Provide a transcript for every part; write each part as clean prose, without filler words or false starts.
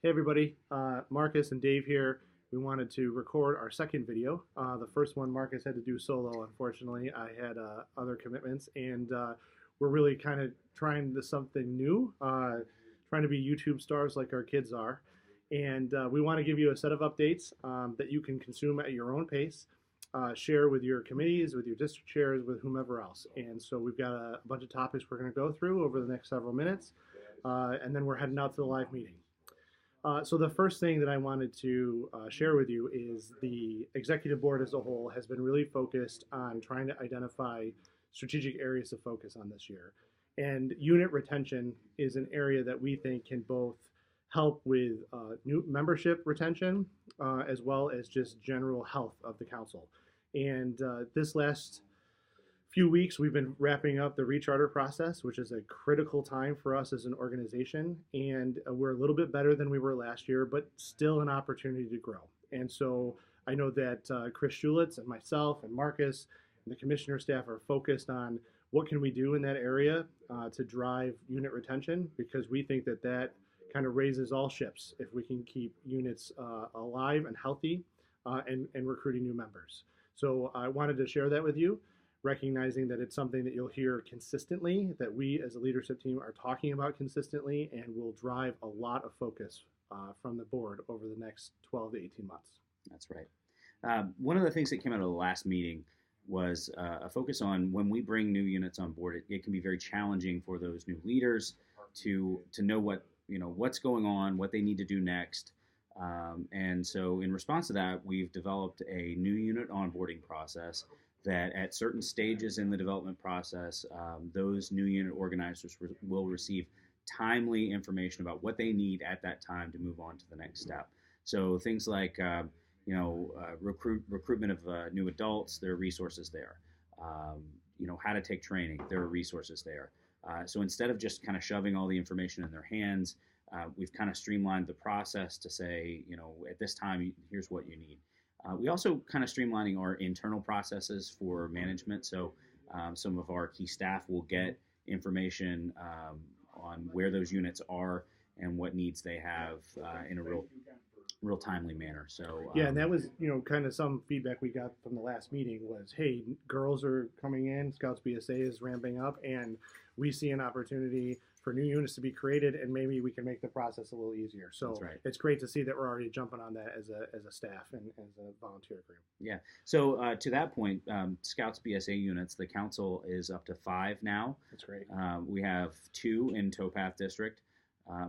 Hey everybody, Marcus and Dave here. We wanted to record our second video. The first one Marcus had to do solo, unfortunately. I had other commitments, and we're really kind of trying to something new, trying to be YouTube stars like our kids are. And we want to give you a set of updates that you can consume at your own pace, share with your committees, with your district chairs, with whomever else. And so we've got a bunch of topics we're going to go through over the next several minutes, and then we're heading out to the live meeting. So the first thing that I wanted to share with you is the executive board as a whole has been really focused on trying to identify strategic areas to focus on this year. And unit retention is an area that we think can both help with new membership retention as well as just general health of the council. And this last few weeks, we've been wrapping up the recharter process, which is a critical time for us as an organization. And we're a little bit better than we were last year, but still an opportunity to grow. And so I know that Chris Schulitz and myself and Marcus and the commissioner staff are focused on what can we do in that area to drive unit retention, because we think that that kind of raises all ships if we can keep units alive and healthy and recruiting new members. So I wanted to share that with you, recognizing that it's something that you'll hear consistently, that we as a leadership team are talking about consistently, and will drive a lot of focus from the board over the next 12 to 18 months. That's right. One of the things that came out of the last meeting was a focus on when we bring new units on board, it can be very challenging for those new leaders to know what's going on, what they need to do next. And so in response to that, we've developed a new unit onboarding process that at certain stages in the development process, those new unit organizers will receive timely information about what they need at that time to move on to the next step. So things like, recruitment of new adults, there are resources there. How to take training, there are resources there. So instead of just kind of shoving all the information in their hands, we've kind of streamlined the process to say, at this time, here's what you need. We also kind of streamlining our internal processes for management. So some of our key staff will get information on where those units are and what needs they have in a real timely manner. So yeah, and that was kind of some feedback we got from the last meeting was, hey, girls are coming in, Scouts BSA is ramping up, and we see an opportunity for new units to be created, and maybe we can make the process a little easier. So That's right. It's great to see that we're already jumping on that as a staff and as a volunteer group. Yeah. So to that point, Scouts BSA units, the council is up to 5 now. That's great. We have 2 in Towpath District.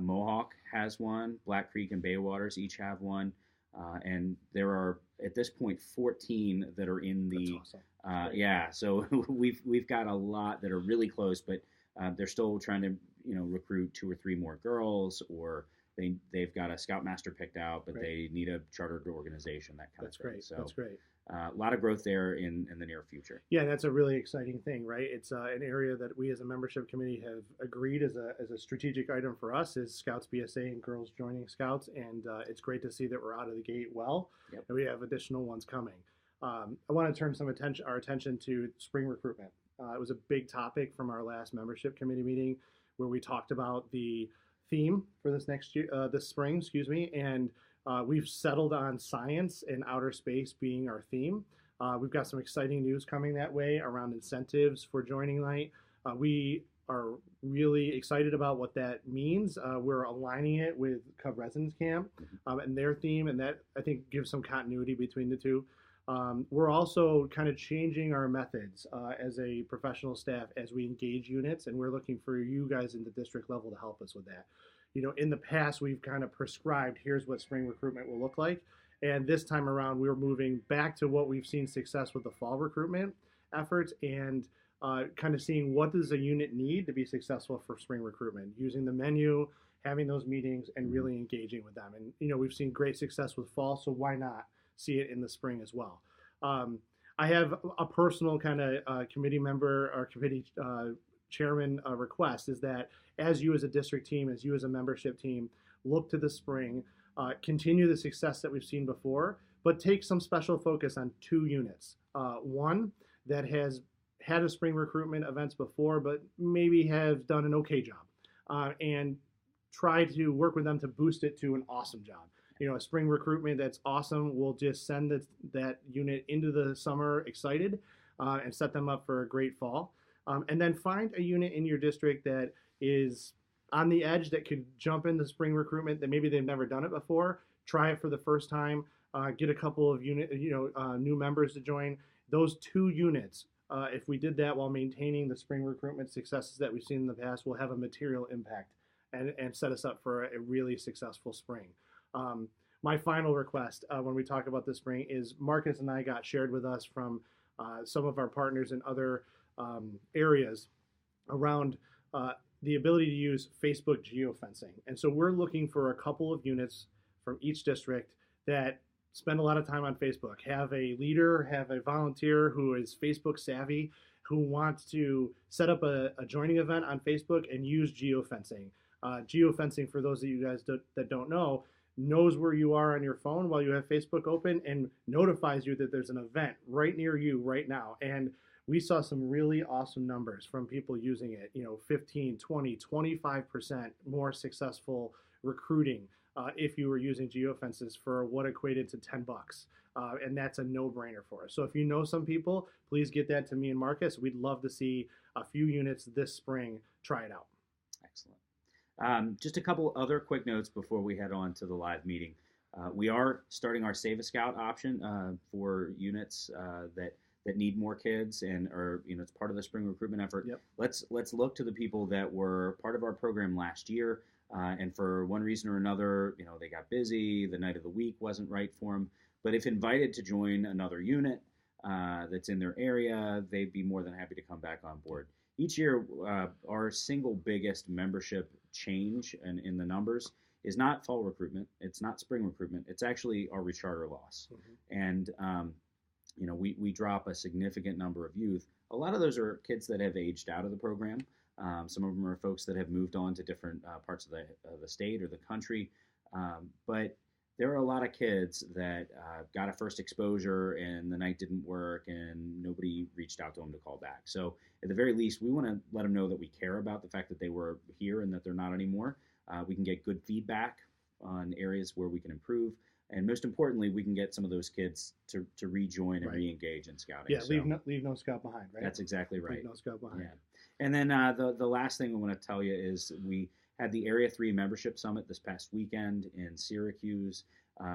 Mohawk has 1. Black Creek and Baywaters each have 1. And there are at this point 14 that are in the. That's awesome. Yeah. So we've got a lot that are really close, but they're still trying to recruit 2 or 3 more girls, or they've got a Scoutmaster picked out, but they need a chartered organization, that kind That's of thing. great. So That's great. A lot of growth there in the near future. Yeah, that's a really exciting thing, right? It's an area that we as a membership committee have agreed as a strategic item for us is Scouts BSA and girls joining Scouts, and it's great to see that we're out of the gate well, Yep. and we have additional ones coming. I want to turn our attention to spring recruitment. It was a big topic from our last membership committee meeting where we talked about the theme for this spring, and we've settled on science and outer space being our theme. We've got some exciting news coming that way around incentives for joining night. We are really excited about what that means. We're aligning it with Cub Residence Camp and their theme, and that I think gives some continuity between the two. We're also kind of changing our methods as a professional staff as we engage units, and we're looking for you guys in the district level to help us with that. In the past, we've kind of prescribed, here's what spring recruitment will look like. And this time around, we're moving back to what we've seen success with the fall recruitment efforts, and kind of seeing what does a unit need to be successful for spring recruitment, using the menu, having those meetings, and really engaging with them. And, we've seen great success with fall, so why not see it in the spring as well? I have a personal kind of committee member or committee chairman request is that as you as a district team, as you as a membership team, look to the spring, continue the success that we've seen before, but take some special focus on 2 units. One that has had a spring recruitment events before, but maybe have done an okay job. And try to work with them to boost it to an awesome job. A spring recruitment that's awesome. We'll just send that unit into the summer excited and set them up for a great fall. And then find a unit in your district that is on the edge that could jump into spring recruitment that maybe they've never done it before. Try it for the first time. Get a couple of new members to join. Those 2 units, if we did that while maintaining the spring recruitment successes that we've seen in the past, will have a material impact and set us up for a really successful spring. My final request when we talk about the spring is Marcus and I got shared with us from some of our partners in other areas around the ability to use Facebook geofencing. And so we're looking for a couple of units from each district that spend a lot of time on Facebook, have a leader, have a volunteer who is Facebook savvy, who wants to set up a joining event on Facebook and use geofencing. Geofencing, for those of you guys that don't know, knows where you are on your phone while you have Facebook open and notifies you that there's an event right near you right now. And we saw some really awesome numbers from people using it, 15, 20, 25% more successful recruiting if you were using geofences for what equated to $10. And that's a no-brainer for us. So if you know some people, please get that to me and Marcus. We'd love to see a few units this spring. Try it out. Excellent. Just a couple other quick notes before we head on to the live meeting. We are starting our Save a Scout option for units that need more kids and are it's part of the spring recruitment effort. Yep. Let's look to the people that were part of our program last year and for one reason or another they got busy, the night of the week wasn't right for them, but if invited to join another unit that's in their area, they'd be more than happy to come back on board. Each year our single biggest membership change in the numbers is not fall recruitment, it's not spring recruitment, it's actually our recharter loss. And we drop a significant number of youth. A lot of those are kids that have aged out of the program. Some of them are folks that have moved on to different parts of the state or the country. But there are a lot of kids that got a first exposure and the night didn't work and nobody reached out to them to call back. So at the very least, we want to let them know that we care about the fact that they were here and that they're not anymore. We can get good feedback on areas where we can improve. And most importantly, we can get some of those kids to rejoin and re-engage in scouting. Yeah, so, leave no scout behind, right? That's exactly right. Leave no scout behind. Yeah. And then the last thing I want to tell you is we had the Area 3 Membership Summit this past weekend in Syracuse.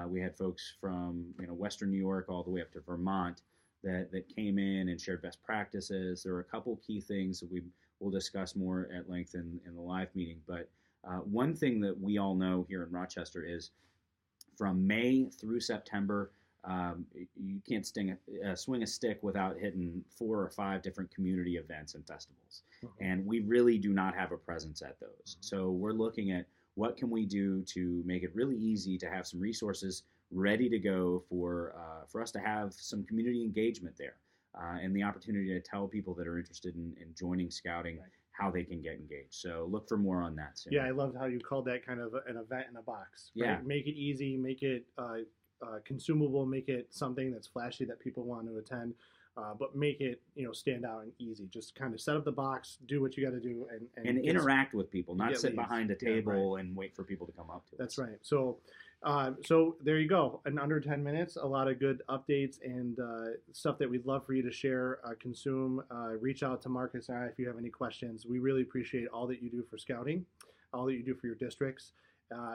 We had folks from Western New York all the way up to Vermont that came in and shared best practices. There were a couple key things that we'll discuss more at length in the live meeting. But one thing that we all know here in Rochester is from May through September, you can't swing a stick without hitting 4 or 5 different community events and festivals. And we really do not have a presence at those. So we're looking at what can we do to make it really easy to have some resources ready to go for us to have some community engagement there and the opportunity to tell people that are interested in joining scouting how they can get engaged. So look for more on that soon. Yeah, I loved how you called that kind of an event in a box. Right? Yeah. Make it easy, make it consumable, make it something that's flashy that people want to attend, but make it stand out and easy. Just kind of set up the box, do what you got to do, and interact with people, not sit behind a table and wait for people to come up to us. That's right. So there you go. In under 10 minutes, a lot of good updates and stuff that we'd love for you to share, consume. Reach out to Marcus and I if you have any questions. We really appreciate all that you do for scouting, all that you do for your districts.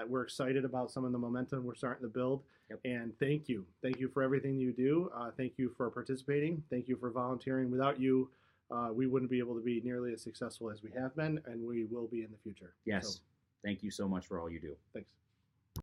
We're excited about some of the momentum we're starting to build. Yep. And thank you. Thank you for everything you do. Thank you for participating. Thank you for volunteering. Without you, we wouldn't be able to be nearly as successful as we have been, and we will be in the future. Yes. So, thank you so much for all you do. Thanks.